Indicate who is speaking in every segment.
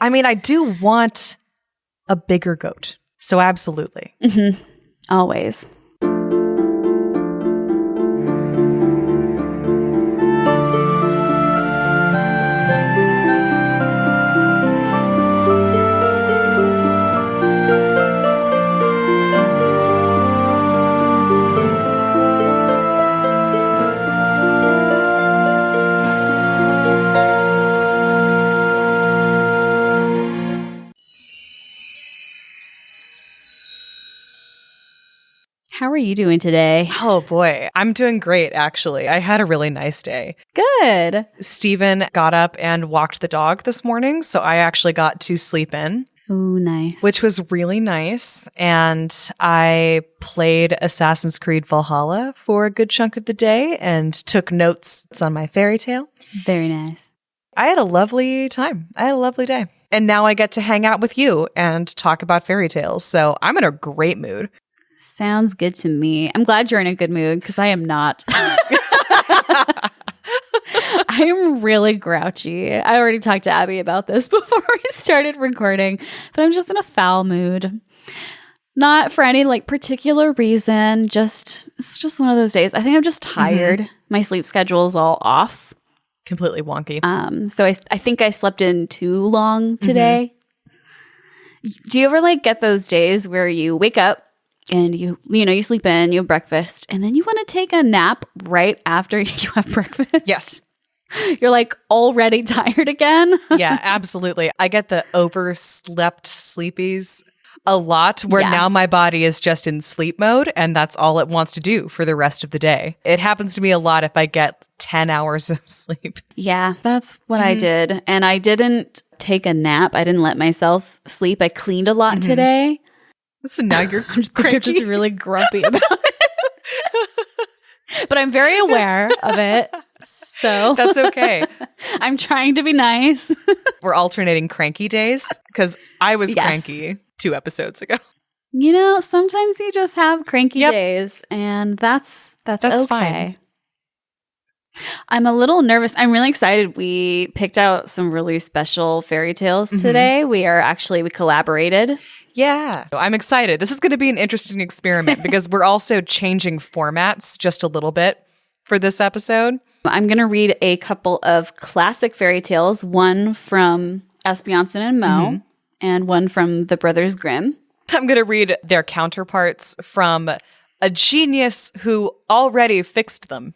Speaker 1: I mean, I do want a bigger goat. So absolutely.
Speaker 2: Mm-hmm. Always. How are you doing today?
Speaker 1: Oh boy, I'm doing great, actually. I had a really nice day.
Speaker 2: Good.
Speaker 1: Steven got up and walked the dog this morning, so I actually got to sleep in.
Speaker 2: Ooh, nice.
Speaker 1: Which was really nice. And I played Assassin's Creed Valhalla for a good chunk of the day and took notes on my Fairytale.
Speaker 2: Very nice.
Speaker 1: I had a lovely time. I had a lovely day. And now I get to hang out with you and talk about fairy tales. So I'm in a great mood.
Speaker 2: Sounds good to me. I'm glad you're in a good mood because I am not. I'm really grouchy. I already talked to Abbie about this before we started recording, but I'm just in a foul mood. Not for any like particular reason. It's just one of those days. I think I'm just tired. Mm-hmm. My sleep schedule is all off.
Speaker 1: Completely wonky.
Speaker 2: So I think I slept in too long today. Mm-hmm. Do you ever like get those days where you wake up and you sleep in, you have breakfast, and then you want to take a nap right after you have breakfast?
Speaker 1: Yes.
Speaker 2: You're like already tired again?
Speaker 1: Yeah, absolutely. I get the overslept sleepies a lot where now my body is just in sleep mode and that's all it wants to do for the rest of the day. It happens to me a lot if I get 10 hours of sleep.
Speaker 2: Yeah, that's what I did. And I didn't take a nap. I didn't let myself sleep. I cleaned a lot today.
Speaker 1: So now you're
Speaker 2: You're just really grumpy about it. But I'm very aware of it. So
Speaker 1: that's okay.
Speaker 2: I'm trying to be nice.
Speaker 1: We're alternating cranky days because I was cranky 2 episodes ago.
Speaker 2: You know, sometimes you just have cranky days and that's okay.
Speaker 1: Fine.
Speaker 2: I'm a little nervous. I'm really excited. We picked out some really special fairy tales today. We collaborated.
Speaker 1: Yeah. So I'm excited. This is going to be an interesting experiment because we're also changing formats just a little bit for this episode.
Speaker 2: I'm going to read a couple of classic fairy tales, one from Asbjörnsen and Moe and one from the Brothers Grimm.
Speaker 1: I'm going to read their counterparts from a genius who already fixed them.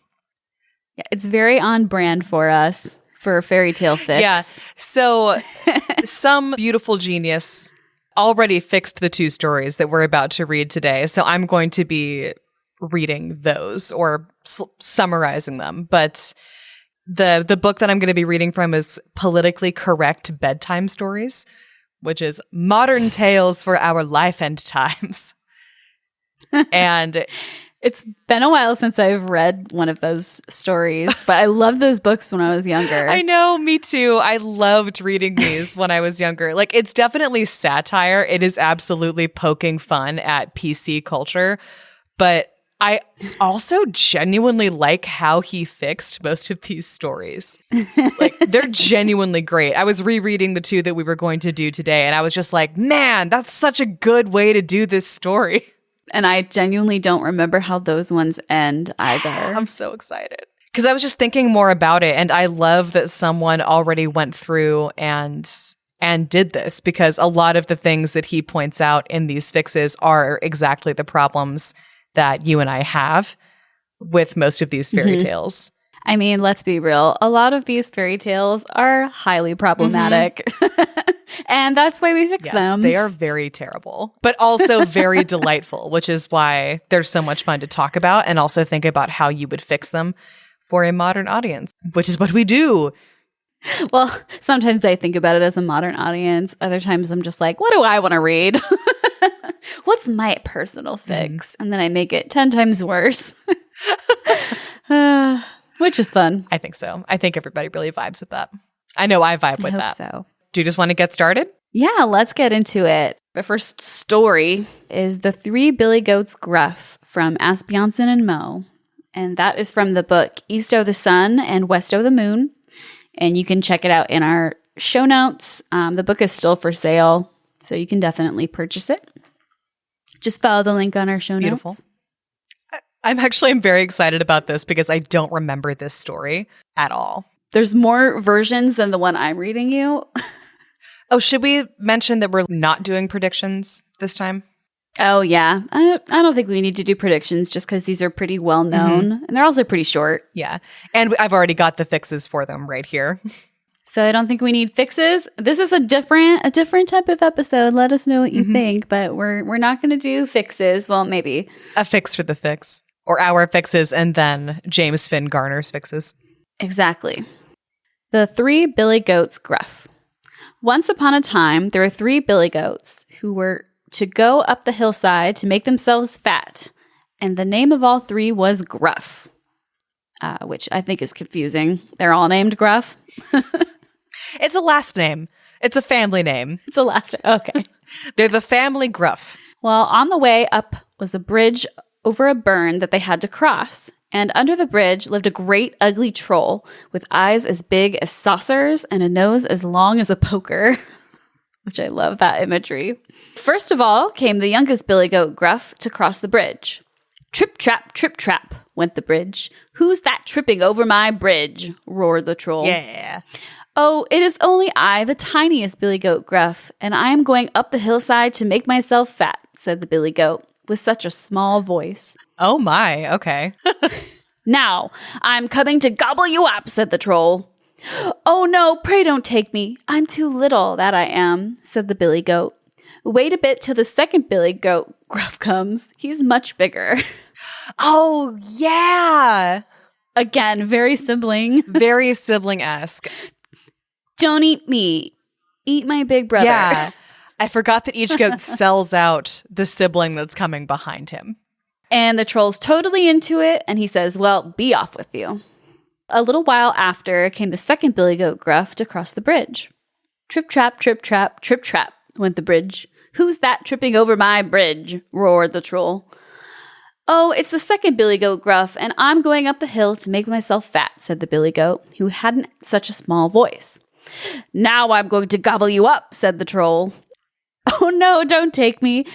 Speaker 2: Yeah, it's very on brand for us for a fairy tale fix.
Speaker 1: Yeah. So some beautiful genius already fixed the 2 stories that we're about to read today. So I'm going to be reading those or summarizing them. But the book that I'm going to be reading from is Politically Correct Bedtime Stories, which is modern tales for our life and times. And
Speaker 2: it's been a while since I've read one of those stories, but I loved those books when I was younger.
Speaker 1: I know, me too. I loved reading these when I was younger. Like, it's definitely satire. It is absolutely poking fun at PC culture. But I also genuinely like how he fixed most of these stories. Like, they're genuinely great. I was rereading the 2 that we were going to do today, and I was just like, man, that's such a good way to do this story.
Speaker 2: And I genuinely don't remember how those ones end either.
Speaker 1: I'm so excited. Because I was just thinking more about it, and I love that someone already went through and did this, because a lot of the things that he points out in these fixes are exactly the problems that you and I have with most of these fairy tales.
Speaker 2: I mean, let's be real. A lot of these fairy tales are highly problematic. And that's why we fix them.
Speaker 1: They are very terrible, but also very delightful, which is why they're so much fun to talk about and also think about how you would fix them for a modern audience, which is what we do.
Speaker 2: Well, sometimes I think about it as a modern audience. Other times I'm just like, what do I want to read? What's my personal fix? And then I make it 10 times worse. Which is fun.
Speaker 1: I think so. I think everybody really vibes with that. I know I vibe with that.
Speaker 2: I hope so.
Speaker 1: Do you just want to get started?
Speaker 2: Yeah, let's get into it. The first story is The 3 Billy Goats Gruff from Asbjörnsen and Moe. And that is from the book East o' the Sun and West o' the Moon. And you can check it out in our show notes. The book is still for sale, so you can definitely purchase it. Just follow the link on our show notes.
Speaker 1: I'm very excited about this because I don't remember this story at all.
Speaker 2: There's more versions than the one I'm reading you.
Speaker 1: Oh, should we mention that we're not doing predictions this time?
Speaker 2: Oh, yeah. I don't think we need to do predictions just because these are pretty well known. And they're also pretty short.
Speaker 1: Yeah. And I've already got the fixes for them right here.
Speaker 2: So I don't think we need fixes. This is a different type of episode. Let us know what you think. But we're not going to do fixes. Well, maybe.
Speaker 1: A fix for the fix. Or our fixes and then James Finn Gardner's fixes.
Speaker 2: Exactly. The 3 Billy Goats Gruff. Once upon a time, there were 3 billy goats who were to go up the hillside to make themselves fat. And the name of all 3 was Gruff, which I think is confusing. They're all named Gruff.
Speaker 1: It's a last name. It's a family name.
Speaker 2: It's a last name. Okay.
Speaker 1: They're the family Gruff.
Speaker 2: Well, on the way up was a bridge over a burn that they had to cross. And under the bridge lived a great ugly troll with eyes as big as saucers and a nose as long as a poker, which I love that imagery. First of all came the youngest billy goat Gruff to cross the bridge. Trip, trap, went the bridge. Who's that tripping over my bridge? Roared the troll.
Speaker 1: Yeah.
Speaker 2: Oh, it is only I, the tiniest billy goat Gruff, and I am going up the hillside to make myself fat, said the billy goat with such a small voice.
Speaker 1: Oh my, okay.
Speaker 2: Now, I'm coming to gobble you up, said the troll. Oh no, pray don't take me. I'm too little, that I am, said the billy goat. Wait a bit till the second billy goat Gruff comes. He's much bigger.
Speaker 1: Oh, yeah.
Speaker 2: Again, very sibling.
Speaker 1: Very sibling-esque.
Speaker 2: Don't eat me. Eat my big brother.
Speaker 1: Yeah. I forgot that each goat sells out the sibling that's coming behind him.
Speaker 2: And the troll's totally into it, and he says, well, be off with you. A little while after came the second billy goat Gruff to cross the bridge. Trip, trap, went the bridge. Who's that tripping over my bridge? Roared the troll. Oh, it's the second billy goat Gruff, and I'm going up the hill to make myself fat, said the billy goat, who hadn't such a small voice. Now I'm going to gobble you up, said the troll. Oh no, don't take me.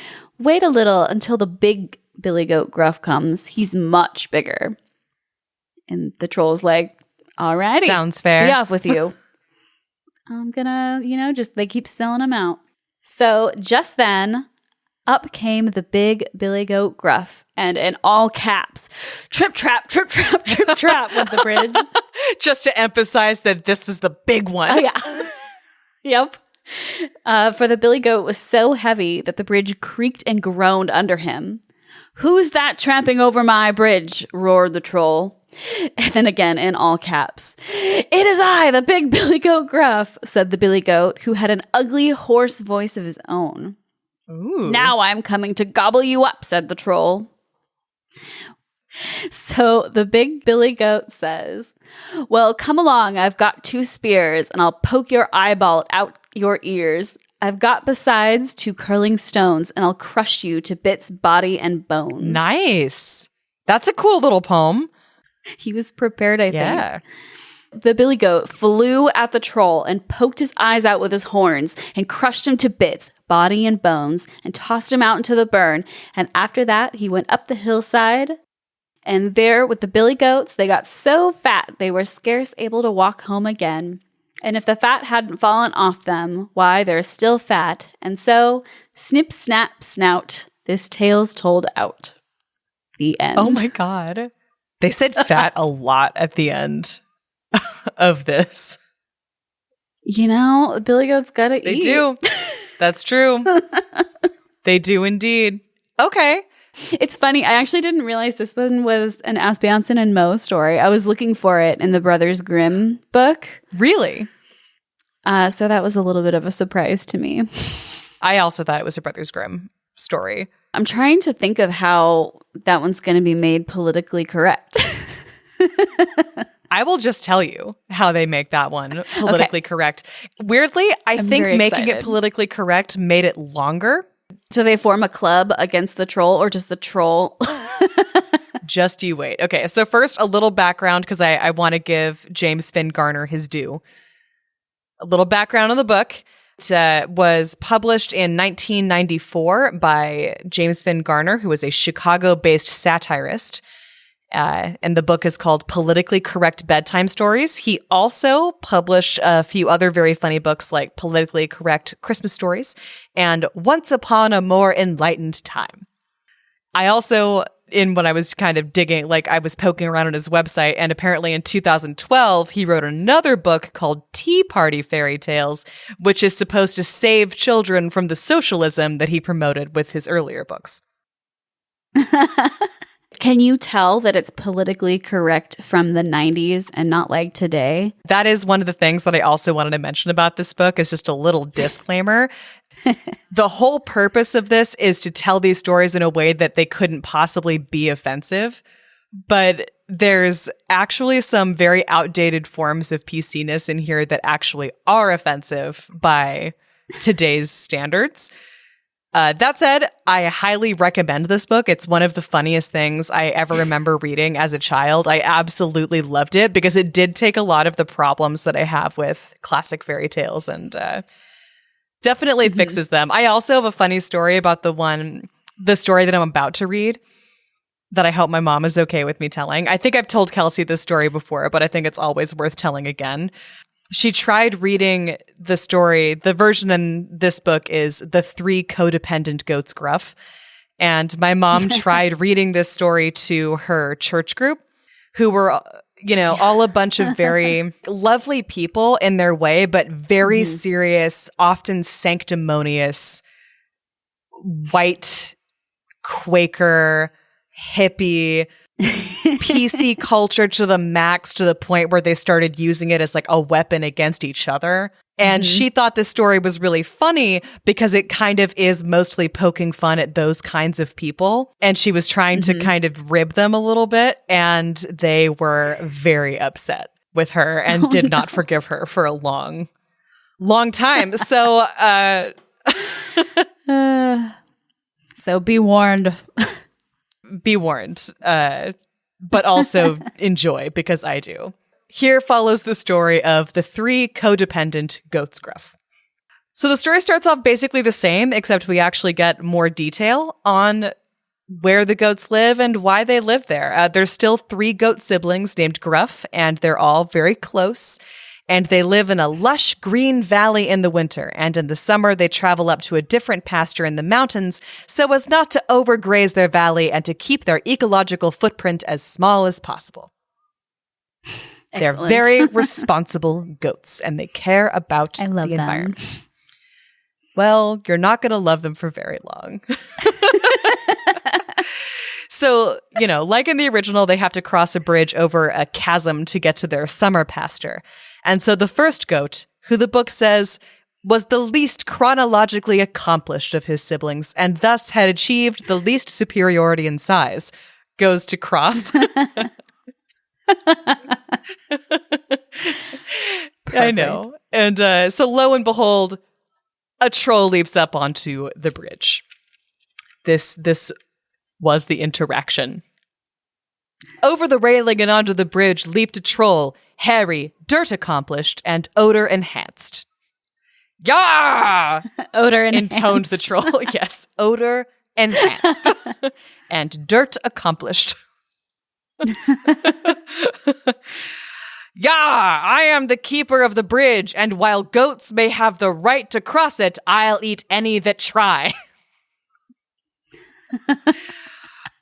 Speaker 2: Wait a little until the big billy goat Gruff comes. He's much bigger. And the troll's like, alrighty.
Speaker 1: Sounds fair.
Speaker 2: Be off with you. I'm gonna, they keep selling them out. So just then, up came the big billy goat Gruff, and in all caps, trip, trap, went the bridge.
Speaker 1: Just to emphasize that this is the big one.
Speaker 2: Oh, yeah. Yep. For the billy goat was so heavy that the bridge creaked and groaned under him. Who's that tramping over my bridge? Roared the troll. And then again in all caps. It is I, the big billy goat Gruff, said the billy goat, who had an ugly, hoarse voice of his own.
Speaker 1: Ooh.
Speaker 2: Now I'm coming to gobble you up, said the troll. So the big billy goat says, well, come along. I've got 2 spears and I'll poke your eyeball out your ears. I've got besides 2 curling stones and I'll crush you to bits, body, and bones.
Speaker 1: Nice. That's a cool little poem.
Speaker 2: He was prepared, I think.
Speaker 1: Yeah.
Speaker 2: The billy goat flew at the troll and poked his eyes out with his horns and crushed him to bits, body and bones, and tossed him out into the burn. And after that, he went up the hillside. And there with the billy goats, they got so fat they were scarce able to walk home again. And if the fat hadn't fallen off them, why, they're still fat. And so, snip, snap, snout, this tale's told out. The end.
Speaker 1: Oh my God. They said fat a lot at the end of this.
Speaker 2: The billy goats gotta eat.
Speaker 1: They do. That's true. They do indeed. Okay.
Speaker 2: It's funny. I actually didn't realize this one was an Asbjornsen and Moe story. I was looking for it in the Brothers Grimm book.
Speaker 1: Really?
Speaker 2: So that was a little bit of a surprise to me.
Speaker 1: I also thought it was a Brothers Grimm story.
Speaker 2: I'm trying to think of how that one's going to be made politically correct.
Speaker 1: I will just tell you how they make that one politically correct. Weirdly, I'm think making it politically correct made it longer.
Speaker 2: So they form a club against the troll, or just the troll?
Speaker 1: Just you wait. Okay, so first, a little background, because I want to give James Finn Gardner his due. A little background on the book. It was published in 1994 by James Finn Gardner, who was a Chicago-based satirist. And the book is called Politically Correct Bedtime Stories. He also published a few other very funny books like Politically Correct Christmas Stories and Once Upon a More Enlightened Time. I also, when I was kind of digging, like I was poking around on his website, and apparently in 2012, he wrote another book called Tea Party Fairy Tales, which is supposed to save children from the socialism that he promoted with his earlier books.
Speaker 2: Can you tell that it's politically correct from the 90s and not like today?
Speaker 1: That is one of the things that I also wanted to mention about this book is just a little disclaimer. The whole purpose of this is to tell these stories in a way that they couldn't possibly be offensive. But there's actually some very outdated forms of PC-ness in here that actually are offensive by today's standards. That said, I highly recommend this book. It's one of the funniest things I ever remember reading as a child. I absolutely loved it because it did take a lot of the problems that I have with classic fairy tales and definitely fixes them. I also have a funny story about the story that I'm about to read that I hope my mom is okay with me telling. I think I've told Kelsey this story before, but I think it's always worth telling again. She tried reading the story. The version in this book is The Three Codependent Goats Gruff. And my mom tried reading this story to her church group, who were, all a bunch of very lovely people in their way, but very serious, often sanctimonious, white, Quaker, hippie, PC culture to the max, to the point where they started using it as like a weapon against each other. And she thought this story was really funny because it kind of is mostly poking fun at those kinds of people. And she was trying to kind of rib them a little bit. And they were very upset with her and did not forgive her for a long, long time. So,
Speaker 2: so be warned.
Speaker 1: Be warned, but also enjoy, because I do. Here follows the story of the three codependent goats Gruff. So the story starts off basically the same, except we actually get more detail on where the goats live and why they live there. There's still three goat siblings named Gruff, and they're all very close. And they live in a lush green valley in the winter, and in the summer they travel up to a different pasture in the mountains so as not to overgraze their valley and to keep their ecological footprint as small as possible. They're very responsible goats, and they care about the environment. Well, you're not going to love them for very long. So, like in the original, they have to cross a bridge over a chasm to get to their summer pasture. And so the first goat, who the book says was the least chronologically accomplished of his siblings and thus had achieved the least superiority in size, goes to cross. I know. And so lo and behold, a troll leaps up onto the bridge. This was the interaction. Over the railing and onto the bridge leaped a troll, hairy, dirt accomplished, and odor enhanced. Yah!
Speaker 2: Odor enhanced.
Speaker 1: Intoned the troll. Yes, odor enhanced. And dirt accomplished. Yah! I am the keeper of the bridge, and while goats may have the right to cross it, I'll eat any that try.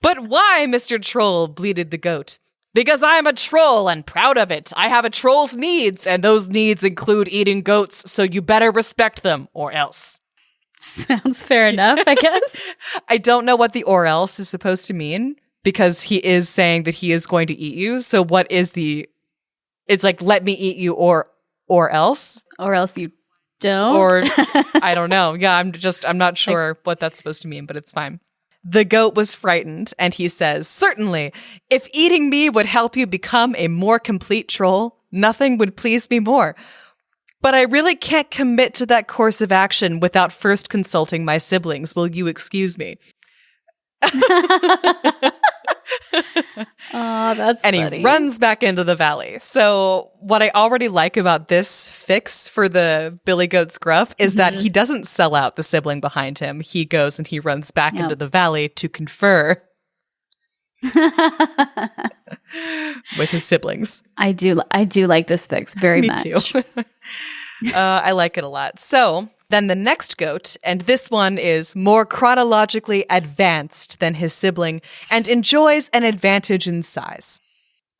Speaker 1: But why, Mr. Troll? Bleated the goat. Because I'm a troll and proud of it. I have a troll's needs, and those needs include eating goats, so you better respect them, or else.
Speaker 2: Sounds fair enough, I guess.
Speaker 1: I don't know what the or else is supposed to mean, because he is saying that he is going to eat you. So what is the... It's like, let me eat you, or else?
Speaker 2: Or else you don't?
Speaker 1: Or, I don't know. Yeah, I'm not sure what that's supposed to mean, but it's fine. The goat was frightened, and he says, certainly, if eating me would help you become a more complete troll, nothing would please me more. But I really can't commit to that course of action without first consulting my siblings. Will you excuse me?
Speaker 2: Oh, that's
Speaker 1: and
Speaker 2: funny.
Speaker 1: he runs back into the valley. So what I already like about this fix for the Billy Goat's Gruff is that he doesn't sell out the sibling behind him. He goes and he runs back into the valley to confer with his siblings.
Speaker 2: I do like this fix very much.
Speaker 1: Me too. I like it a lot. So then the next goat, and this one is more chronologically advanced than his sibling and enjoys an advantage in size.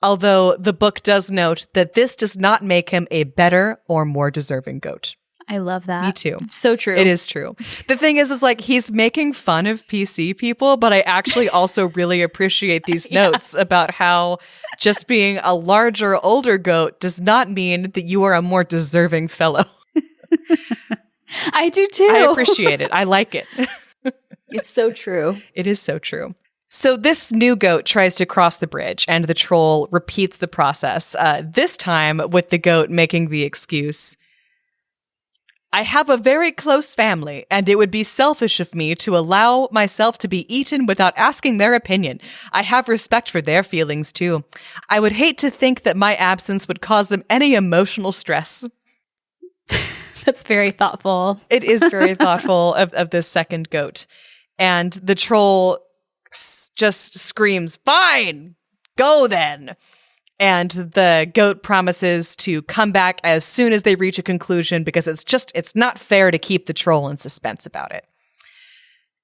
Speaker 1: Although the book does note that this does not make him a better or more deserving goat.
Speaker 2: I love that.
Speaker 1: Me too.
Speaker 2: So true.
Speaker 1: It is true. The thing is like he's making fun of PC people, but I actually also really appreciate these notes about how just being a larger, older goat does not mean that you are a more deserving fellow.
Speaker 2: I do too.
Speaker 1: I appreciate it. I like it.
Speaker 2: It's so true.
Speaker 1: It is so true. So this new goat tries to cross the bridge, and the troll repeats the process, this time with the goat making the excuse, I have a very close family, and it would be selfish of me to allow myself to be eaten without asking their opinion. I have respect for their feelings, too. I would hate to think that my absence would cause them any emotional stress.
Speaker 2: That's very thoughtful.
Speaker 1: It is very thoughtful of this second goat. And the troll just screams, fine, go then. And the goat promises to come back as soon as they reach a conclusion because it's not fair to keep the troll in suspense about it.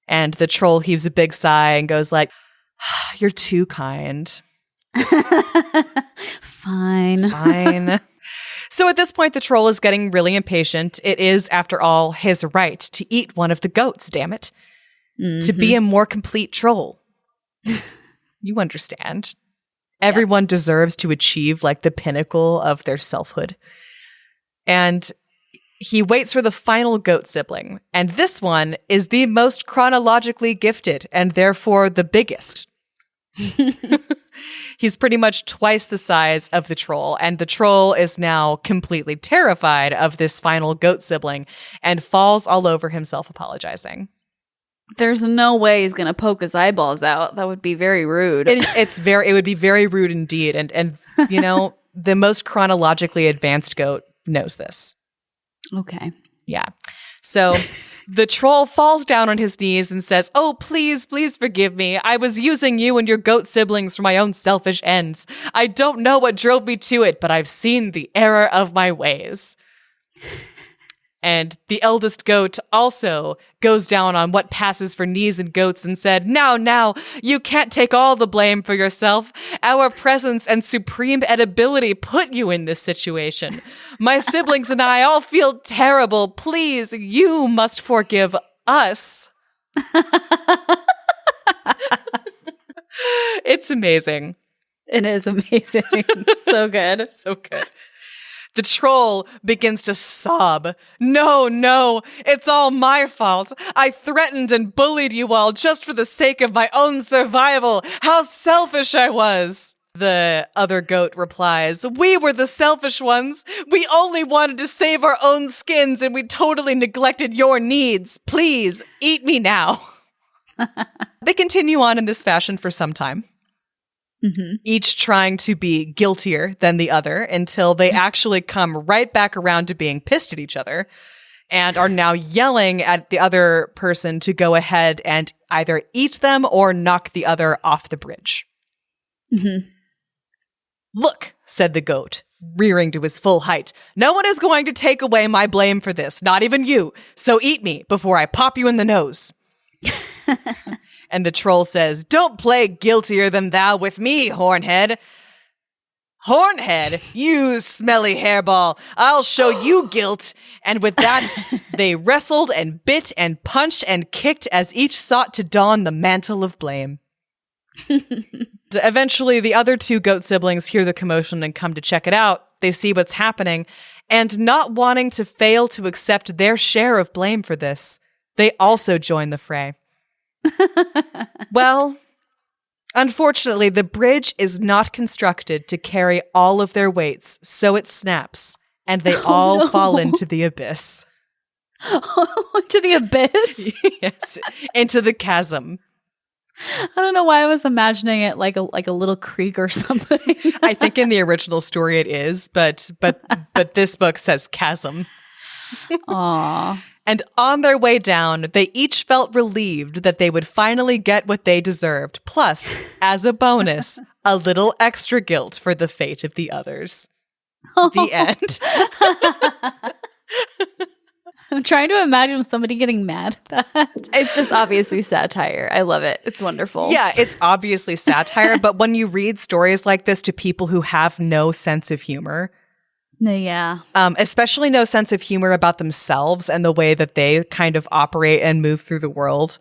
Speaker 1: And the troll heaves a big sigh and goes like, you're too kind.
Speaker 2: Fine.
Speaker 1: So at this point, the troll is getting really impatient. It is, after all, his right to eat one of the goats, damn it. To be a more complete troll. You understand. Everyone deserves to achieve like the pinnacle of their selfhood. And he waits for the final goat sibling. And this one is the most chronologically gifted and therefore the biggest. He's pretty much twice the size of the troll, and the troll is now completely terrified of this final goat sibling and falls all over himself apologizing.
Speaker 2: There's no way he's going to poke his eyeballs out. That would be very rude.
Speaker 1: It would be very rude indeed. And you know, the most chronologically advanced goat knows this.
Speaker 2: Okay.
Speaker 1: Yeah. So the troll falls down on his knees and says, oh, please forgive me. I was using you and your goat siblings for my own selfish ends. I don't know what drove me to it, but I've seen the error of my ways. And the eldest goat also goes down on what passes for knees and goats and said, now, you can't take all the blame for yourself. Our presence and supreme edibility put you in this situation. My siblings and I all feel terrible. Please, you must forgive us. It's amazing.
Speaker 2: It is amazing. So good.
Speaker 1: So good. The troll begins to sob. No, it's all my fault. I threatened and bullied you all just for the sake of my own survival. How selfish I was. The other goat replies, we were the selfish ones. We only wanted to save our own skins and we totally neglected your needs. Please, eat me now. They continue on in this fashion for some time. Each trying to be guiltier than the other until they actually come right back around to being pissed at each other and are now yelling at the other person to go ahead and either eat them or knock the other off the bridge. Look, said the goat, rearing to his full height, no one is going to take away my blame for this, not even you. So eat me before I pop you in the nose. And the troll says, don't play guiltier than thou with me, Hornhead. Hornhead, you smelly hairball, I'll show you guilt. And with that, they wrestled and bit and punched and kicked as each sought to don the mantle of blame. Eventually, the other two goat siblings hear the commotion and come to check it out. They see what's happening, and not wanting to fail to accept their share of blame for this, they also join the fray. Well, unfortunately, the bridge is not constructed to carry all of their weights, so it snaps, and they all fall into the abyss.
Speaker 2: Into the abyss?
Speaker 1: Yes, into the chasm.
Speaker 2: I don't know why I was imagining it like a little creek or something.
Speaker 1: I think in the original story it is, but this book says chasm.
Speaker 2: Aw.
Speaker 1: And on their way down, they each felt relieved that they would finally get what they deserved. Plus, as a bonus, a little extra guilt for the fate of the others. The end.
Speaker 2: I'm trying to imagine somebody getting mad at that. It's just obviously satire. I love it. It's wonderful.
Speaker 1: Yeah, it's obviously satire, but when you read stories like this to people who have no sense of humor,
Speaker 2: yeah,
Speaker 1: especially no sense of humor about themselves and the way that they kind of operate and move through the world,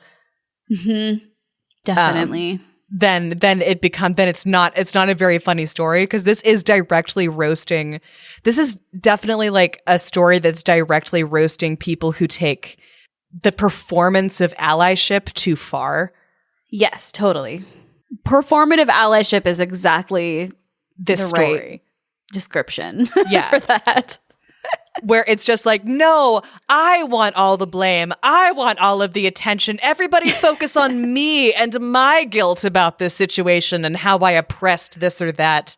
Speaker 2: definitely.
Speaker 1: Then it's not a very funny story, because this is directly roasting. This is definitely like a story that's directly roasting people who take the performance of allyship too far.
Speaker 2: Yes, totally. Performative allyship is exactly
Speaker 1: this
Speaker 2: the
Speaker 1: story.
Speaker 2: Right description
Speaker 1: for
Speaker 2: that.
Speaker 1: Where it's just like, no, I want all the blame. I want all of the attention. Everybody focus on me and my guilt about this situation and how I oppressed this or that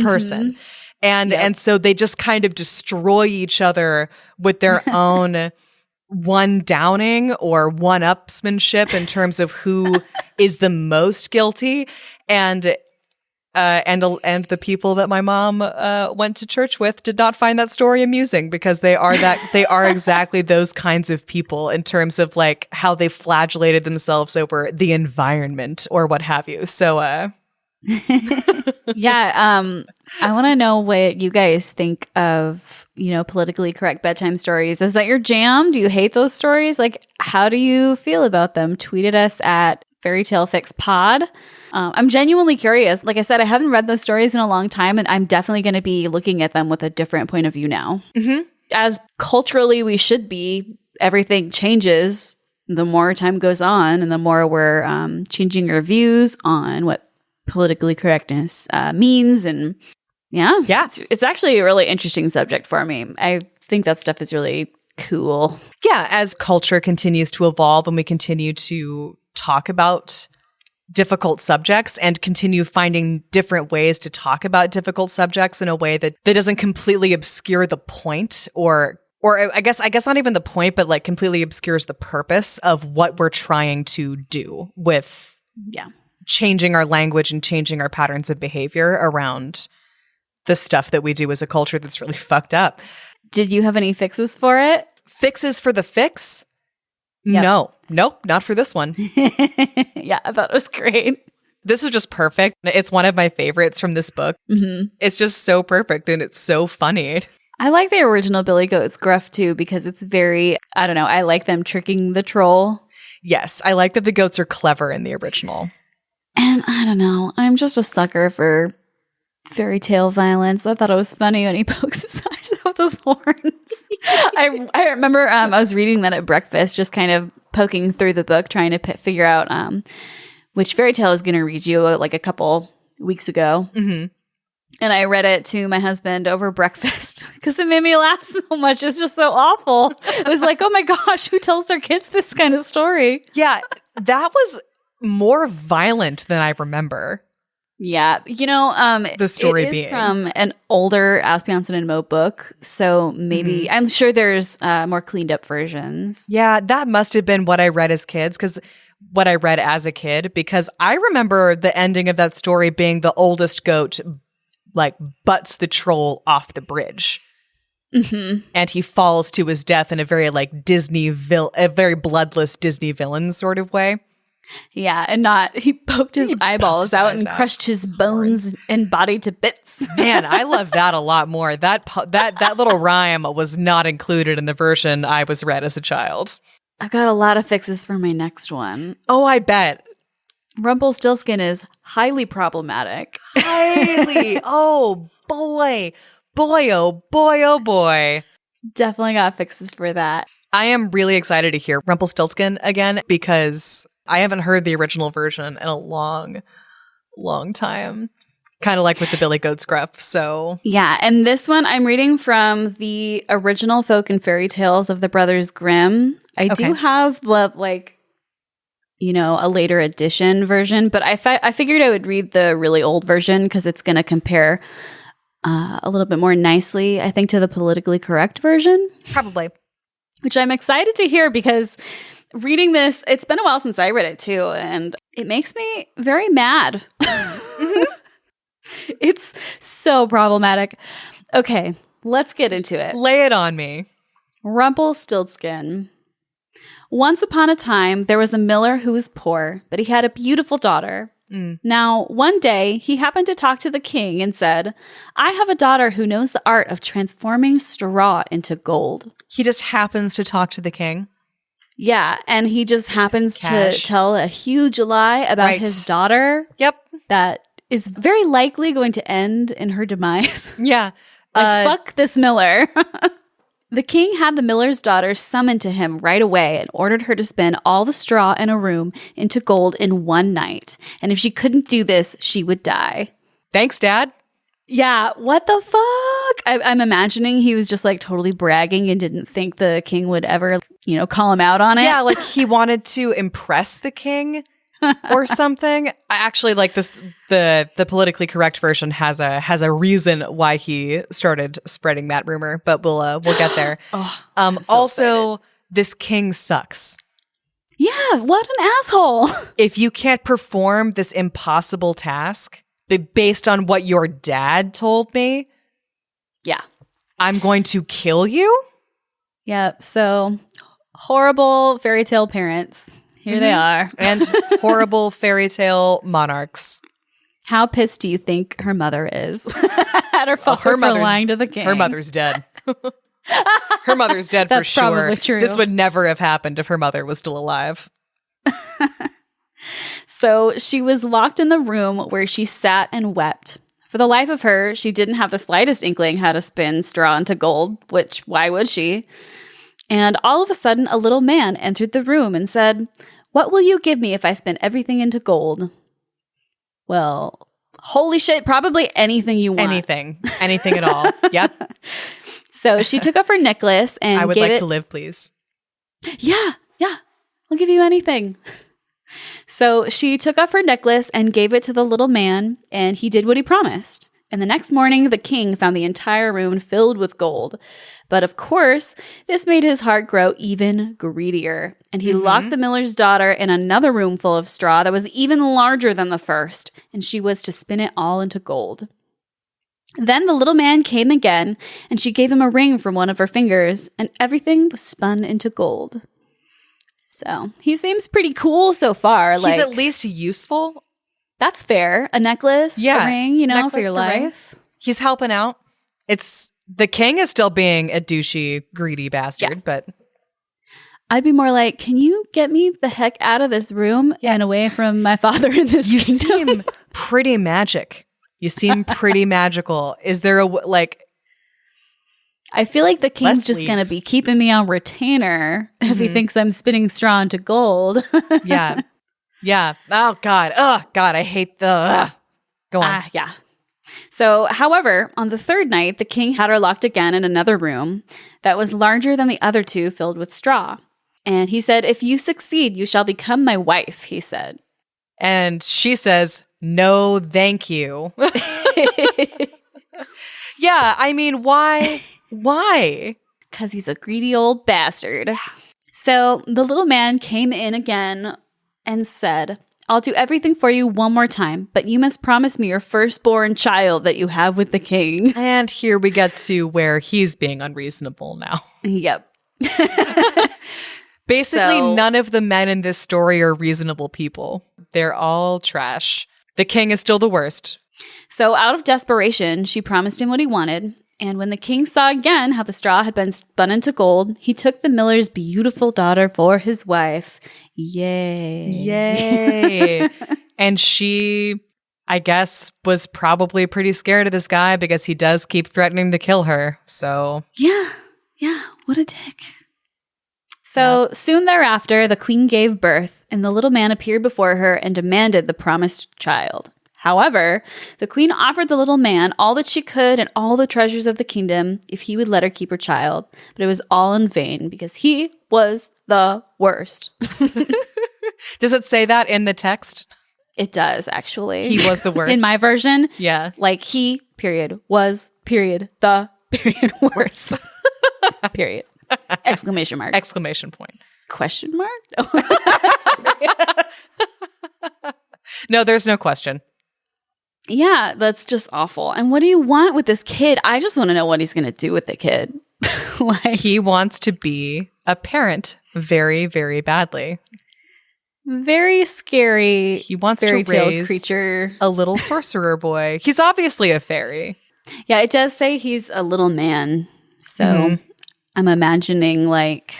Speaker 1: person. And so they just kind of destroy each other with their own one downing or one upsmanship in terms of who is the most guilty. And the people that my mom went to church with did not find that story amusing, because they are exactly those kinds of people in terms of like how they flagellated themselves over the environment or what have you. So
Speaker 2: yeah, I want to know what you guys think of, politically correct bedtime stories. Is that your jam? Do you hate those stories? Like, how do you feel about them? Tweet at us at Fairytale Fix Pod. I'm genuinely curious. Like I said, I haven't read those stories in a long time, and I'm definitely going to be looking at them with a different point of view now. As culturally we should be, everything changes the more time goes on, and the more we're changing our views on what politically correctness means. And yeah. It's actually a really interesting subject for me. I think that stuff is really cool.
Speaker 1: Yeah, as culture continues to evolve and we continue to talk about difficult subjects and continue finding different ways to talk about difficult subjects in a way that doesn't completely obscure the point, or I guess not even the point, but like completely obscures the purpose of what we're trying to do with changing our language and changing our patterns of behavior around the stuff that we do as a culture that's really fucked up.
Speaker 2: Did you have any fixes for it?
Speaker 1: Fixes for the fix?
Speaker 2: Yep.
Speaker 1: No. Nope, not for this one.
Speaker 2: Yeah, I thought it was great.
Speaker 1: This was just perfect. It's one of my favorites from this book. It's just so perfect and it's so funny.
Speaker 2: I like the original Billy Goat's Gruff too, because it's very, I don't know, I like them tricking the troll.
Speaker 1: Yes, I like that the goats are clever in the original.
Speaker 2: And I don't know, I'm just a sucker for fairy tale violence. I thought it was funny when he pokes his eyes out with those horns. I remember I was reading that at breakfast, just kind of poking through the book, trying to figure out which fairy tale I was going to read you like a couple weeks ago. And I read it to my husband over breakfast because it made me laugh so much. It's just so awful. It was like, oh my gosh, who tells their kids this kind of story?
Speaker 1: Yeah, that was more violent than I remember.
Speaker 2: Yeah,
Speaker 1: the story
Speaker 2: it is from an older Asbjornsen and Moe book, so maybe I'm sure there's more cleaned up versions.
Speaker 1: Yeah, that must have been what I read as a kid, because I remember the ending of that story being the oldest goat like butts the troll off the bridge, and he falls to his death in a very like a very bloodless Disney villain sort of way.
Speaker 2: Yeah, and he poked his eyeballs out and crushed his bones and body to bits.
Speaker 1: Man, I love that a lot more. That little rhyme was not included in the version I was read as a child.
Speaker 2: I got a lot of fixes for my next one.
Speaker 1: Oh, I bet.
Speaker 2: Rumpelstiltskin is highly problematic.
Speaker 1: Highly. Oh, boy. Boy, oh, boy, oh, boy.
Speaker 2: Definitely got fixes for that.
Speaker 1: I am really excited to hear Rumpelstiltskin again, because I haven't heard the original version in a long, long time. Kind of like with the Billy Goat's Gruff. So
Speaker 2: yeah, and this one I'm reading from the original folk and fairy tales of the brothers Grimm. I do have the a later edition version. But I figured I would read the really old version because it's going to compare a little bit more nicely, I think, to the politically correct version.
Speaker 1: Probably.
Speaker 2: Which I'm excited to hear because reading this, it's been a while since I read it too, and it makes me very mad. It's so problematic. Okay, let's get into it.
Speaker 1: Lay it on me.
Speaker 2: Rumpelstiltskin. Once upon a time, there was a miller who was poor, but he had a beautiful daughter. Now, one day, he happened to talk to the king and said, I have a daughter who knows the art of transforming straw into gold.
Speaker 1: He just happens to talk to the king.
Speaker 2: Yeah, and he just happens to tell a huge lie about his daughter.
Speaker 1: Yep.
Speaker 2: That is very likely going to end in her demise.
Speaker 1: Yeah.
Speaker 2: Fuck this miller. The king had the miller's daughter summoned to him right away and ordered her to spin all the straw in a room into gold in one night. And if she couldn't do this, she would die.
Speaker 1: Thanks, Dad.
Speaker 2: Yeah, what the fuck? I'm imagining he was just like totally bragging and didn't think the king would ever, call him out on it.
Speaker 1: Yeah, like he wanted to impress the king or something. I actually like this. The politically correct version has a reason why he started spreading that rumor, but we'll get there. Also, excited. This king sucks.
Speaker 2: Yeah, what an asshole.
Speaker 1: If you can't perform this impossible task based on what your dad told me,
Speaker 2: yeah,
Speaker 1: I'm going to kill you.
Speaker 2: Yeah, so horrible fairy tale parents. Here they are.
Speaker 1: And horrible fairy tale monarchs.
Speaker 2: How pissed do you think her mother is at her father for lying to the king?
Speaker 1: Her mother's dead. Her mother's dead for sure. That's probably true. This would never have happened if her mother was still alive.
Speaker 2: So she was locked in the room where she sat and wept. For the life of her, she didn't have the slightest inkling how to spin straw into gold, which why would she? And all of a sudden, a little man entered the room and said, "What will you give me if I spin everything into gold?" Well, holy shit, probably anything you want.
Speaker 1: Anything at all. Yep.
Speaker 2: So she took off her necklace and
Speaker 1: I would like to live, please.
Speaker 2: Yeah, I'll give you anything. So she took off her necklace and gave it to the little man, and he did what he promised. And the next morning, the king found the entire room filled with gold. But of course, this made his heart grow even greedier. And he locked the miller's daughter in another room full of straw that was even larger than the first, and she was to spin it all into gold. Then the little man came again, and she gave him a ring from one of her fingers, and everything was spun into gold. So he seems pretty cool so far.
Speaker 1: He's at least useful.
Speaker 2: That's fair. A necklace, a ring, necklace, for your life.
Speaker 1: He's helping out. The king is still being a douchey, greedy bastard, but
Speaker 2: I'd be more like, can you get me the heck out of this room and away from my father in this
Speaker 1: You
Speaker 2: kingdom?
Speaker 1: seem pretty magic. You seem pretty magical. Is there
Speaker 2: I feel like the king's just going to be keeping me on retainer if he thinks I'm spinning straw into gold.
Speaker 1: Yeah. Yeah. Oh, God. I hate the... Go on.
Speaker 2: Yeah. So, however, on the third night, the king had her locked again in another room that was larger than the other two, filled with straw. And he said, "If you succeed, you shall become my wife," he said.
Speaker 1: And she says, "No, thank you." Yeah, I mean, why? Why?
Speaker 2: Because he's a greedy old bastard. So the little man came in again and said, "I'll do everything for you one more time, but you must promise me your firstborn child that you have with the king."
Speaker 1: And here we get to where he's being unreasonable now.
Speaker 2: Yep.
Speaker 1: Basically, none of the men in this story are reasonable people. They're all trash. The king is still the worst.
Speaker 2: So out of desperation, she promised him what he wanted. And when the king saw again how the straw had been spun into gold, he took the miller's beautiful daughter for his wife. Yay.
Speaker 1: Yay. And she, I guess, was probably pretty scared of this guy because he does keep threatening to kill her. So.
Speaker 2: Yeah. What a dick. So soon thereafter, the queen gave birth, and the little man appeared before her and demanded the promised child. However, the queen offered the little man all that she could and all the treasures of the kingdom if he would let her keep her child. But it was all in vain because he was the worst.
Speaker 1: Does it say that in the text?
Speaker 2: It does, actually.
Speaker 1: He was the worst.
Speaker 2: In my version,
Speaker 1: Yeah.
Speaker 2: like he, period, was, period, the, period, worst. Period. Exclamation mark.
Speaker 1: Exclamation point.
Speaker 2: Question mark? Oh.
Speaker 1: No, there's no question.
Speaker 2: Yeah, that's just awful. And what do you want with this kid? I just want to know what he's going to do with the kid. Like,
Speaker 1: He wants to be a parent very, very badly.
Speaker 2: very scary.
Speaker 1: He wants to
Speaker 2: fairy-tale
Speaker 1: raise
Speaker 2: creature.
Speaker 1: a little sorcerer boy. He's obviously a fairy.
Speaker 2: Yeah, it does say he's a little man. So
Speaker 1: Mhm.
Speaker 2: I'm imagining like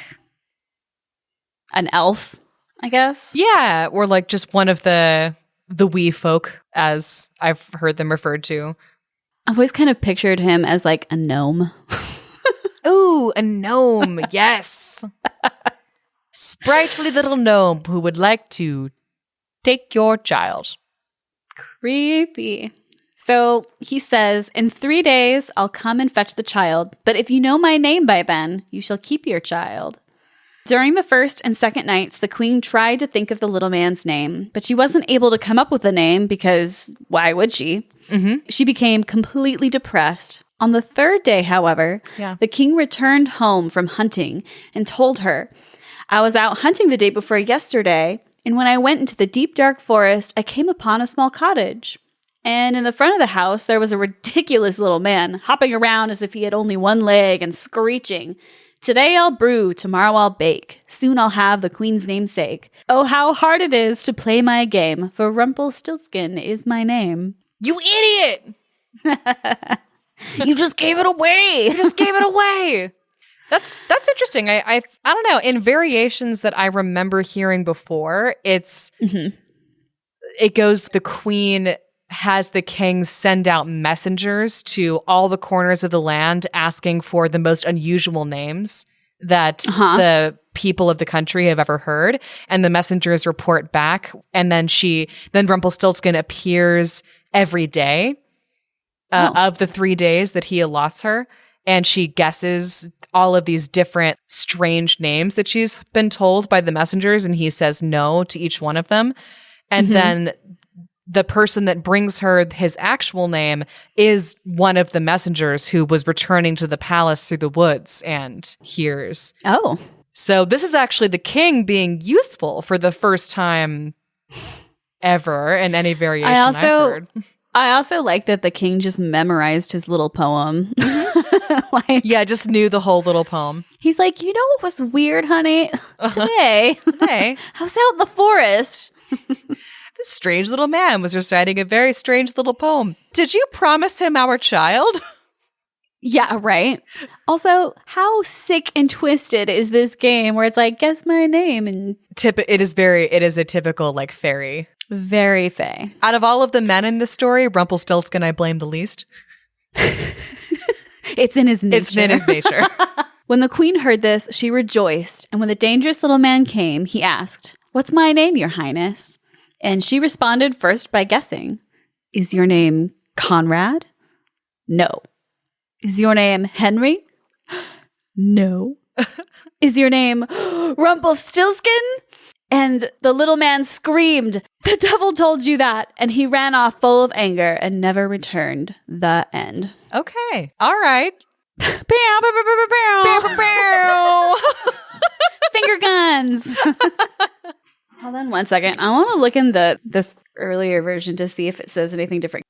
Speaker 2: an elf, I guess.
Speaker 1: Yeah, or like just one of the wee folk, as I've heard them referred to.
Speaker 2: I've always kind of pictured him as like a gnome.
Speaker 1: Ooh, a gnome. Yes. Sprightly little gnome who would like to take your child.
Speaker 2: Creepy. So he says, in 3 days, I'll come and fetch the child. But if you know my name by then, you shall keep your child. During the first and second nights, the queen tried to think of the little man's name, but she wasn't able to come up with a name because why would she?
Speaker 1: Mm-hmm.
Speaker 2: She became completely depressed. On the third day, however, the king returned home from hunting and told her, I was out hunting the day before yesterday, and when I went into the deep dark forest, I came upon a small cottage. And in the front of the house, there was a ridiculous little man hopping around as if he had only one leg and screeching, Today I'll brew, tomorrow I'll bake. Soon I'll have the queen's namesake. Oh, how hard it is to play my game, for Rumpelstiltskin is my name.
Speaker 1: You idiot!
Speaker 2: You just gave it away.
Speaker 1: You just gave it away. That's interesting. I don't know. In variations that I remember hearing before, it goes, the queen has the king send out messengers to all the corners of the land asking for the most unusual names that the people of the country have ever heard. And the messengers report back. And then Rumpelstiltskin appears every day of the 3 days that he allots her. And she guesses all of these different strange names that she's been told by the messengers. And he says no to each one of them. And then the person that brings her his actual name is one of the messengers who was returning to the palace through the woods and hears.
Speaker 2: Oh.
Speaker 1: So this is actually the king being useful for the first time ever in any variation I've heard.
Speaker 2: I also like that the king just memorized his little poem.
Speaker 1: Just knew the whole little poem.
Speaker 2: He's like, you know what was weird, honey? Today, I was out in the forest.
Speaker 1: This strange little man was reciting a very strange little poem. Did you promise him our child?
Speaker 2: Yeah, right. Also, how sick and twisted is this game where it's like, guess my name? And
Speaker 1: it is a typical like fairy.
Speaker 2: Very fey.
Speaker 1: Out of all of the men in this story, Rumpelstiltskin I blame the least.
Speaker 2: It's in his nature.
Speaker 1: It's in his nature.
Speaker 2: When the queen heard this, she rejoiced. And when the dangerous little man came, he asked, What's my name, your highness? And she responded first by guessing. Is your name Conrad? No. Is your name Henry? No. Is your name Rumpelstiltskin? And the little man screamed, The devil told you that. And he ran off full of anger and never returned. The end.
Speaker 1: Okay. All right.
Speaker 2: Finger guns. Hold on one second. I want to look in this earlier version to see if it says anything different.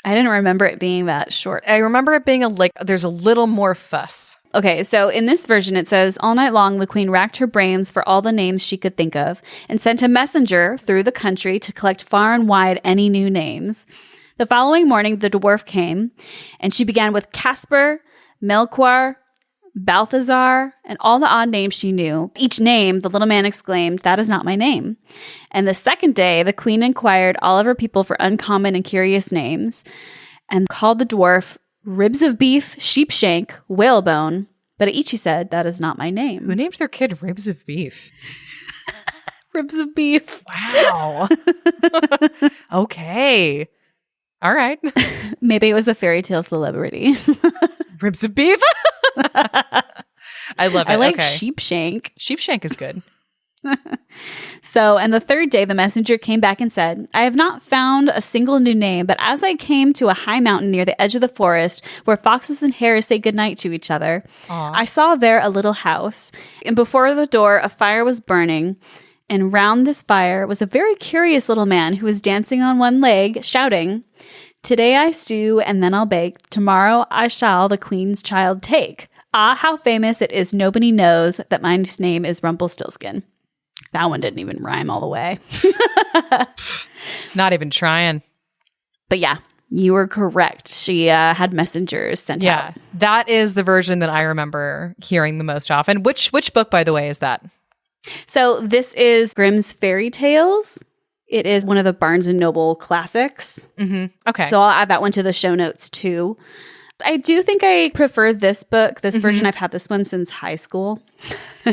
Speaker 2: I didn't remember it being that short.
Speaker 1: I remember it being there's a little more fuss.
Speaker 2: Okay, so in this version it says, all night long the queen racked her brains for all the names she could think of and sent a messenger through the country to collect far and wide any new names. The following morning the dwarf came and she began with Casper, Melchior, Balthazar, and all the odd names she knew. Each name, the little man exclaimed, That is not my name. And the second day, the queen inquired all of her people for uncommon and curious names and called the dwarf Ribs of Beef, Sheepshank, Whalebone. But at each he said, That is not my name.
Speaker 1: Who named their kid Ribs of Beef?
Speaker 2: Ribs of Beef.
Speaker 1: Wow. Okay. All right.
Speaker 2: Maybe it was a fairy tale celebrity.
Speaker 1: Ribs of Beef? I love it.
Speaker 2: I like
Speaker 1: okay.
Speaker 2: Sheepshank.
Speaker 1: Sheepshank is good.
Speaker 2: So, and the third day, the messenger came back and said, I have not found a single new name, but as I came to a high mountain near the edge of the forest where foxes and hares say goodnight to each other, I saw there a little house, and before the door a fire was burning, and round this fire was a very curious little man who was dancing on one leg, shouting, Today I stew, and then I'll bake. Tomorrow I shall the queen's child take. Ah, how famous it is, nobody knows that my name is Rumpelstiltskin. That one didn't even rhyme all the way.
Speaker 1: Not even trying.
Speaker 2: But yeah, you were correct. She had messengers sent out.
Speaker 1: Yeah, that is the version that I remember hearing the most often. Which book, by the way, is that?
Speaker 2: So this is Grimm's Fairytales. It is one of the Barnes & Noble classics.
Speaker 1: Mm-hmm. Okay.
Speaker 2: So I'll add that one to the show notes too. I do think I prefer this book, this version. I've had this one since high school.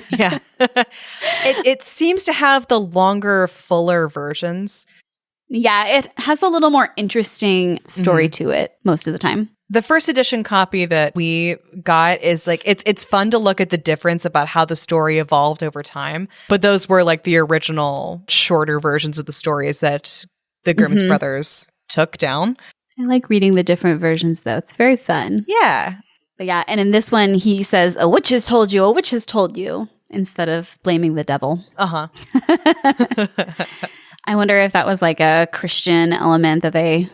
Speaker 1: Yeah. It seems to have the longer, fuller versions.
Speaker 2: Yeah, it has a little more interesting story to it most of the time.
Speaker 1: The first edition copy that we got is like, it's fun to look at the difference about how the story evolved over time. But those were like the original shorter versions of the stories that the Grimm's brothers took down.
Speaker 2: I like reading the different versions, though. It's very fun.
Speaker 1: Yeah.
Speaker 2: But yeah, and in this one, he says, a witch has told you, a witch has told you, instead of blaming the devil.
Speaker 1: Uh-huh.
Speaker 2: I wonder if that was like a Christian element that they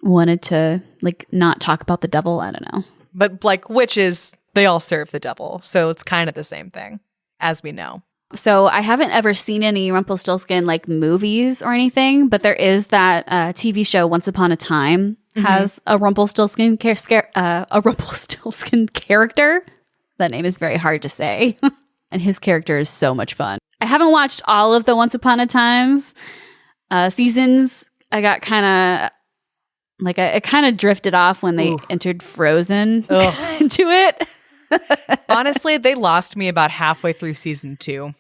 Speaker 2: wanted to like not talk about the devil. I don't know.
Speaker 1: But like witches, they all serve the devil. So it's kind of the same thing, as we know.
Speaker 2: So I haven't ever seen any Rumpelstiltskin like movies or anything, but there is that TV show Once Upon a Time has a Rumpelstiltskin character. That name is very hard to say. And his character is so much fun. I haven't watched all of the Once Upon a Times seasons. I got kind of like it kind of drifted off when they entered Frozen into it.
Speaker 1: Honestly, they lost me about halfway through season 2.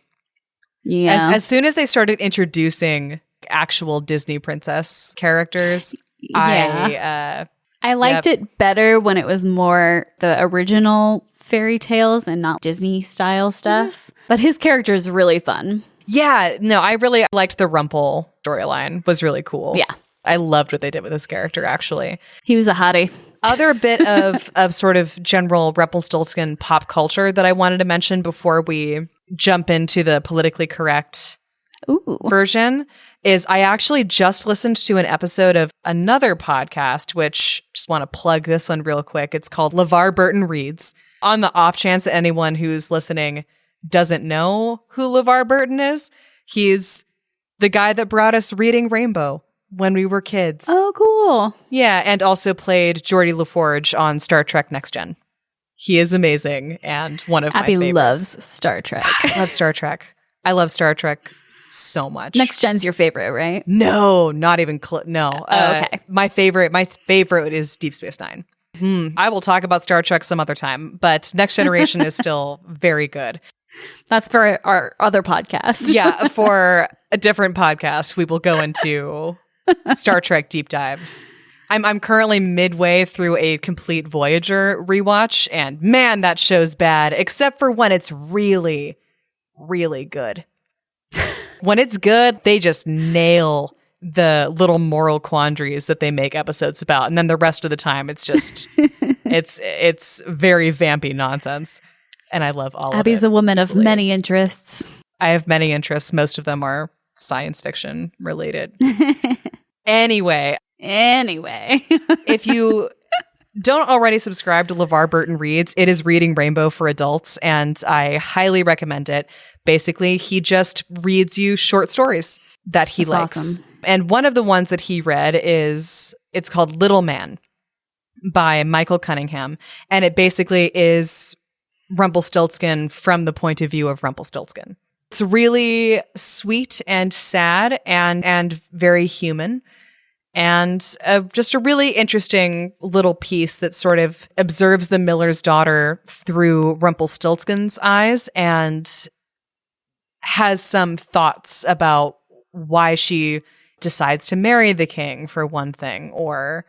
Speaker 2: Yeah.
Speaker 1: As soon as they started introducing actual Disney princess characters,
Speaker 2: I liked it better when it was more the original fairy tales and not Disney style stuff. But his character is really fun.
Speaker 1: Yeah, no, I really liked the Rumpel storyline. Was really cool.
Speaker 2: Yeah.
Speaker 1: I loved what they did with his character, actually.
Speaker 2: He was a hottie.
Speaker 1: Other bit of sort of general Rumpelstiltskin pop culture that I wanted to mention before we jump into the politically correct version is I actually just listened to an episode of another podcast, which just want to plug this one real quick. It's called LeVar Burton Reads. On the off chance that anyone who's listening doesn't know who LeVar Burton is, he's the guy that brought us Reading Rainbow when we were kids.
Speaker 2: Oh, cool.
Speaker 1: Yeah, and also played Geordie LaForge on Star Trek Next Gen. He is amazing and one of
Speaker 2: Abbie
Speaker 1: my favorites.
Speaker 2: loves Star Trek.
Speaker 1: I love Star Trek. I love Star Trek so much.
Speaker 2: Next Gen's your favorite, right?
Speaker 1: No, not even no.
Speaker 2: Okay.
Speaker 1: My favorite is Deep Space Nine. I will talk about Star Trek some other time, but Next Generation is still very good.
Speaker 2: That's for our other podcast.
Speaker 1: Yeah, for a different podcast, we will go into Star Trek deep dives. I'm currently midway through a complete Voyager rewatch, and man, that show's bad, except for when it's really, really good. When it's good, they just nail the little moral quandaries that they make episodes about, and then the rest of the time, it's just it's very vampy nonsense, and I love all of it.
Speaker 2: Abby's a woman of many interests.
Speaker 1: I have many interests. Most of them are science fiction related. Anyway, if you don't already subscribe to LeVar Burton Reads, it is Reading Rainbow for adults, and I highly recommend it. Basically, he just reads you short stories that he likes. Awesome. And one of the ones that he read it's called Little Man by Michael Cunningham, and it basically is Rumpelstiltskin from the point of view of Rumpelstiltskin. It's really sweet and sad and very human. And just a really interesting little piece that sort of observes the miller's daughter through Rumpelstiltskin's eyes and has some thoughts about why she decides to marry the king, for one thing, or...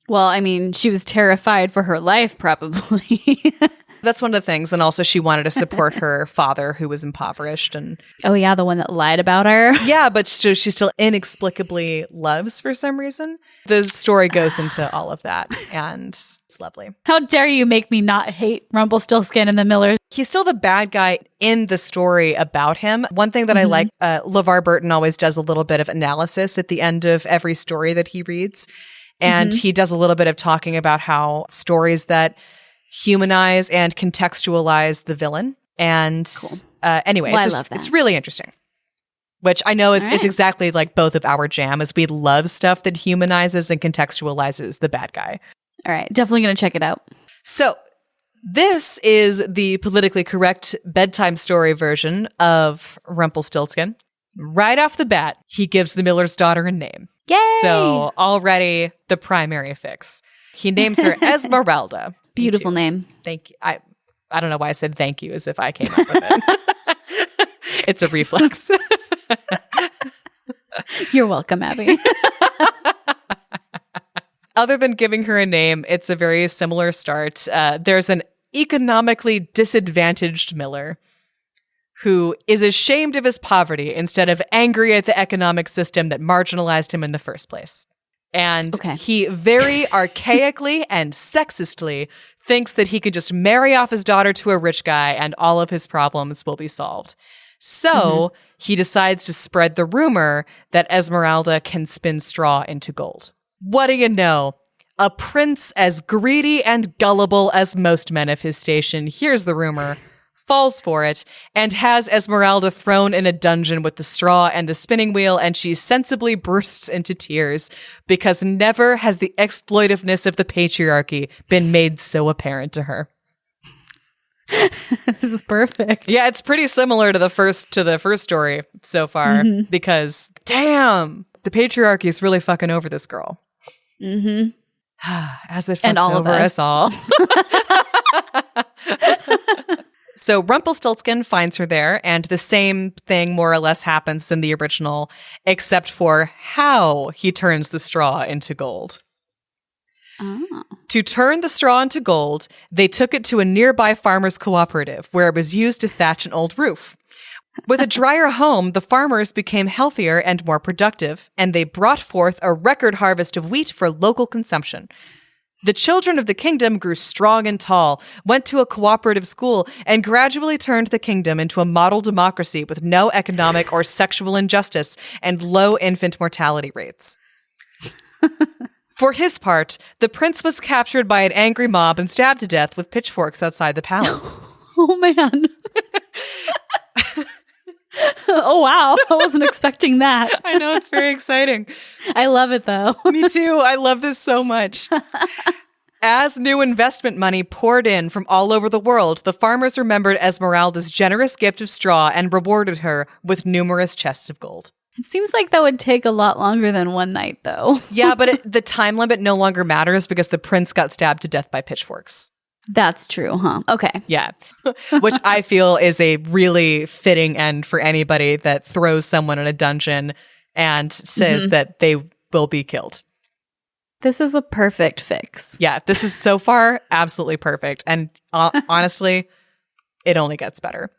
Speaker 2: Well, I mean, she was terrified for her life, probably.
Speaker 1: That's one of the things. And also she wanted to support her father who was impoverished. And
Speaker 2: Oh, yeah, the one that lied about her.
Speaker 1: yeah, but she still inexplicably loves for some reason. The story goes into all of that, and it's lovely.
Speaker 2: How dare you make me not hate Rumpelstiltskin and the Millers?
Speaker 1: He's still the bad guy in the story about him. One thing that I like, LeVar Burton always does a little bit of analysis at the end of every story that he reads. And he does a little bit of talking about how stories that humanize and contextualize the villain. And anyway, it's really interesting. Which I know it's exactly like both of our jam, is we love stuff that humanizes and contextualizes the bad guy.
Speaker 2: All right, definitely going to check it out.
Speaker 1: So this is the politically correct bedtime story version of Rumpelstiltskin. Right off the bat, he gives the miller's daughter a name.
Speaker 2: Yay!
Speaker 1: So already the primary fix. He names her Esmeralda.
Speaker 2: Beautiful name.
Speaker 1: Thank you. I don't know why I said thank you as if I came up with it. It's a reflex.
Speaker 2: You're welcome, Abbie.
Speaker 1: Other than giving her a name, it's a very similar start. There's an economically disadvantaged miller who is ashamed of his poverty instead of angry at the economic system that marginalized him in the first place. And he very archaically and sexistly thinks that he could just marry off his daughter to a rich guy and all of his problems will be solved. So he decides to spread the rumor that Esmeralda can spin straw into gold. What do you know? A prince as greedy and gullible as most men of his station hears the rumor, falls for it, and has Esmeralda thrown in a dungeon with the straw and the spinning wheel, and she sensibly bursts into tears because never has the exploitiveness of the patriarchy been made so apparent to her.
Speaker 2: This is perfect.
Speaker 1: Yeah, it's pretty similar to the first story so far because damn, the patriarchy is really fucking over this girl. As it fucks over us all. So Rumpelstiltskin finds her there, and the same thing more or less happens in the original, except for how he turns the straw into gold. Oh. To turn the straw into gold, they took it to a nearby farmers' cooperative, where it was used to thatch an old roof. With a drier home, the farmers became healthier and more productive, and they brought forth a record harvest of wheat for local consumption. The children of the kingdom grew strong and tall, went to a cooperative school, and gradually turned the kingdom into a model democracy with no economic or sexual injustice and low infant mortality rates. For his part, the prince was captured by an angry mob and stabbed to death with pitchforks outside the palace.
Speaker 2: Oh, man. Oh, wow. I wasn't expecting that.
Speaker 1: I know, it's very exciting.
Speaker 2: I love it, though.
Speaker 1: Me too. I love this so much. As new investment money poured in from all over the world, the farmers remembered Esmeralda's generous gift of straw and rewarded her with numerous chests of gold.
Speaker 2: It seems like that would take a lot longer than one night, though.
Speaker 1: Yeah, but the time limit no longer matters because the prince got stabbed to death by pitchforks.
Speaker 2: That's true, huh? Okay.
Speaker 1: Yeah. Which I feel is a really fitting end for anybody that throws someone in a dungeon and says that they will be killed.
Speaker 2: This is a perfect fix.
Speaker 1: Yeah, this is so far absolutely perfect. And honestly, it only gets better.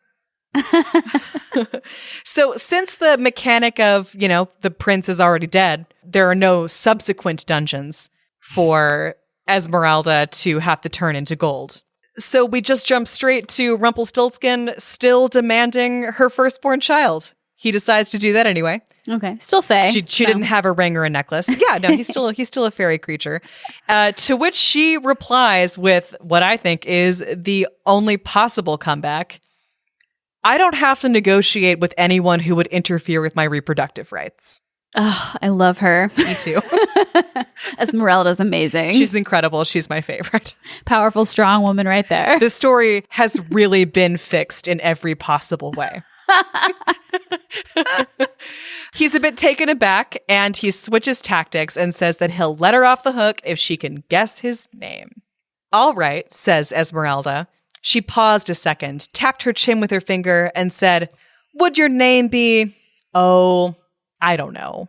Speaker 1: So since the mechanic of, the prince is already dead, there are no subsequent dungeons for Esmeralda to have to turn into gold. So we just jump straight to Rumpelstiltskin still demanding her firstborn child. He decides to do that anyway.
Speaker 2: Okay. Still fae.
Speaker 1: She didn't have a ring or a necklace. Yeah, no, he's still a fairy creature. To which she replies with what I think is the only possible comeback. I don't have to negotiate with anyone who would interfere with my reproductive rights.
Speaker 2: Oh, I love her.
Speaker 1: Me too.
Speaker 2: Esmeralda's amazing.
Speaker 1: She's incredible. She's my favorite.
Speaker 2: Powerful, strong woman right there.
Speaker 1: This story has really been fixed in every possible way. He's a bit taken aback, and he switches tactics and says that he'll let her off the hook if she can guess his name. All right, says Esmeralda. She paused a second, tapped her chin with her finger, and said, would your name be, I don't know,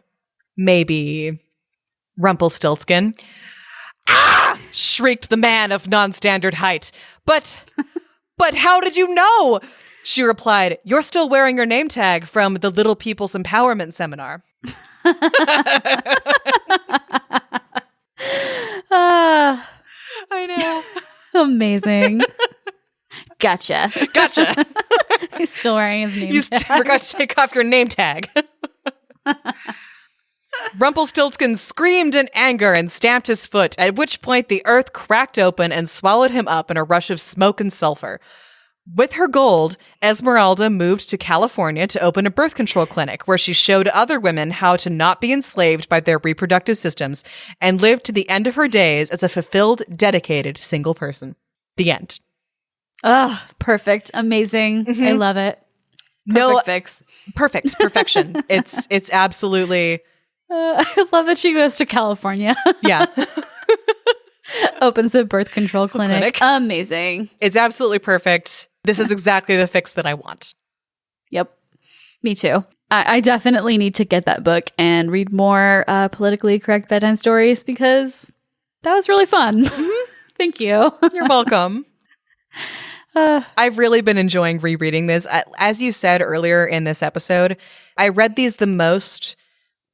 Speaker 1: maybe Rumpelstiltskin? Ah! Shrieked the man of non-standard height. But But how did you know? She replied, you're still wearing your name tag from the Little People's Empowerment Seminar. I know.
Speaker 2: Amazing. Gotcha. He's still wearing his name tag.
Speaker 1: You forgot to take off your name tag. Rumpelstiltskin screamed in anger and stamped his foot, at which point the earth cracked open and swallowed him up in a rush of smoke and sulfur. With her gold, Esmeralda moved to California to open a birth control clinic where she showed other women how to not be enslaved by their reproductive systems and lived to the end of her days as a fulfilled, dedicated single person. The end.
Speaker 2: Oh, perfect. Amazing. Mm-hmm. I love it.
Speaker 1: Perfection. It's absolutely...
Speaker 2: I love that she goes to California.
Speaker 1: Yeah.
Speaker 2: Opens a birth control clinic. Amazing.
Speaker 1: It's absolutely perfect. This is exactly the fix that I want.
Speaker 2: Yep. Me too. I definitely need to get that book and read more politically correct bedtime stories because that was really fun. Mm-hmm. Thank you.
Speaker 1: You're welcome. I've really been enjoying rereading this. As you said earlier in this episode, I read these the most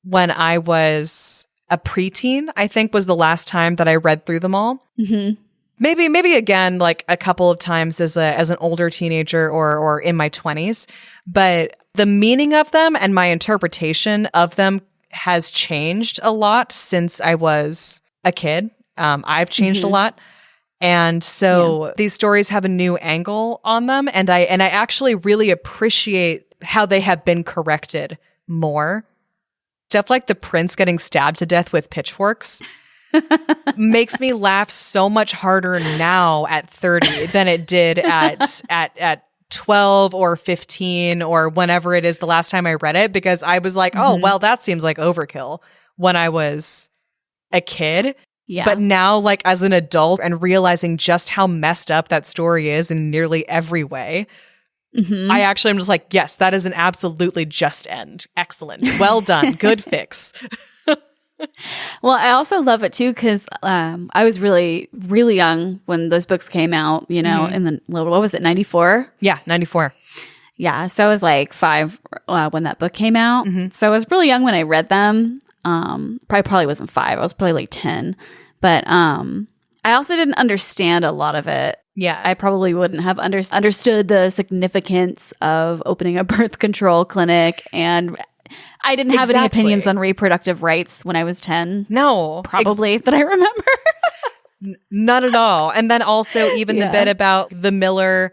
Speaker 1: when I was a preteen, I think was the last time that I read through them all.
Speaker 2: Mm-hmm.
Speaker 1: Maybe again, like a couple of times as an older teenager or in my 20s. But the meaning of them and my interpretation of them has changed a lot since I was a kid. I've changed a lot. And so these stories have a new angle on them. And I actually really appreciate how they have been corrected more. Stuff like the prince getting stabbed to death with pitchforks makes me laugh so much harder now at 30 than it did at 12 or 15 or whenever it is the last time I read it, because I was like, oh, well, that seems like overkill when I was a kid.
Speaker 2: Yeah.
Speaker 1: But now, like as an adult and realizing just how messed up that story is in nearly every way, I actually am just like, yes, that is an absolutely just end. Excellent. Well done. Good fix.
Speaker 2: Well, I also love it too because I was really, really young when those books came out, you know, in the, what was it, 94?
Speaker 1: Yeah, 94.
Speaker 2: Yeah, so I was like 5 when that book came out. So I was really young when I read them. Probably wasn't 5. I was probably like 10. But I also didn't understand a lot of it.
Speaker 1: Yeah.
Speaker 2: I probably wouldn't have understood the significance of opening a birth control clinic, and I didn't have any opinions on reproductive rights when I was 10.
Speaker 1: No.
Speaker 2: Probably that I remember.
Speaker 1: Not at all. And then also even the bit about the Miller.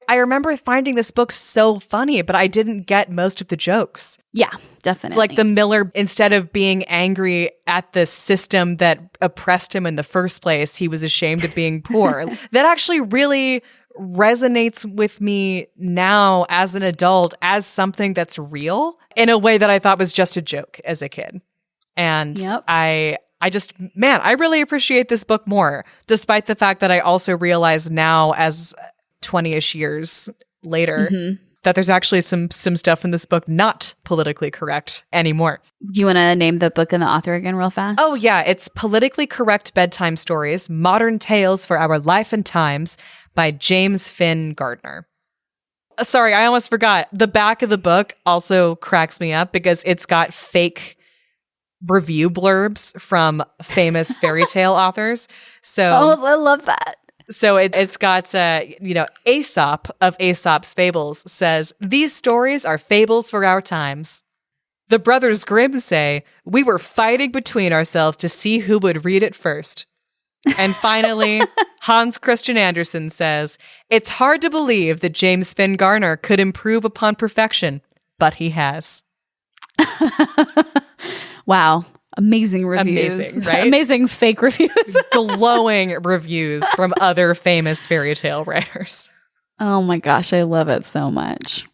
Speaker 1: I remember finding this book so funny, but I didn't get most of the jokes.
Speaker 2: Yeah, definitely.
Speaker 1: Like the Miller, instead of being angry at the system that oppressed him in the first place, he was ashamed of being poor. That actually really resonates with me now as an adult as something that's real in a way that I thought was just a joke as a kid. And I really appreciate this book more, despite the fact that I also realize now as 20-ish years later that there's actually some stuff in this book not politically correct anymore.
Speaker 2: Do you want to name the book and the author again real fast?
Speaker 1: Oh, yeah. It's Politically Correct Bedtime Stories, Modern Tales for Our Life and Times by James Finn Gardner. Sorry, I almost forgot. The back of the book also cracks me up because it's got fake review blurbs from famous fairy tale authors. So,
Speaker 2: oh, I love that.
Speaker 1: So it's got, Aesop of Aesop's Fables says, these stories are fables for our times. The brothers Grimm say, we were fighting between ourselves to see who would read it first. And finally, Hans Christian Andersen says, it's hard to believe that James Finn Gardner could improve upon perfection, but he has.
Speaker 2: Wow. Amazing reviews.
Speaker 1: Amazing, right?
Speaker 2: Amazing fake reviews.
Speaker 1: Glowing reviews from other famous fairy tale writers.
Speaker 2: Oh my gosh, I love it so much.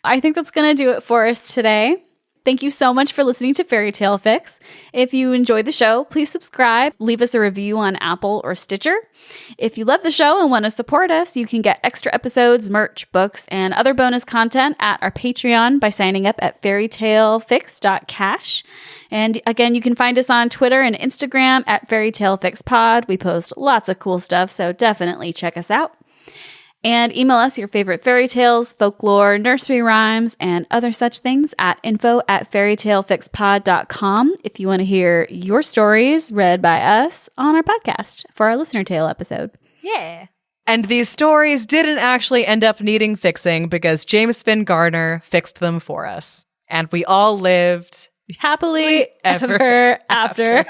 Speaker 2: I think that's going to do it for us today. Thank you so much for listening to Fairytale Fix. If you enjoyed the show, please subscribe, leave us a review on Apple or Stitcher. If you love the show and want to support us, you can get extra episodes, merch, books, and other bonus content at our Patreon by signing up at fairytalefix.cash. And again, you can find us on Twitter and Instagram at fairytalefixpod. We post lots of cool stuff, so definitely check us out. And email us your favorite fairy tales, folklore, nursery rhymes, and other such things at info@fairytalefixpod.com if you want to hear your stories read by us on our podcast for our listener tale episode.
Speaker 1: Yeah. And these stories didn't actually end up needing fixing because James Finn Gardner fixed them for us. And we all lived
Speaker 2: happily ever after.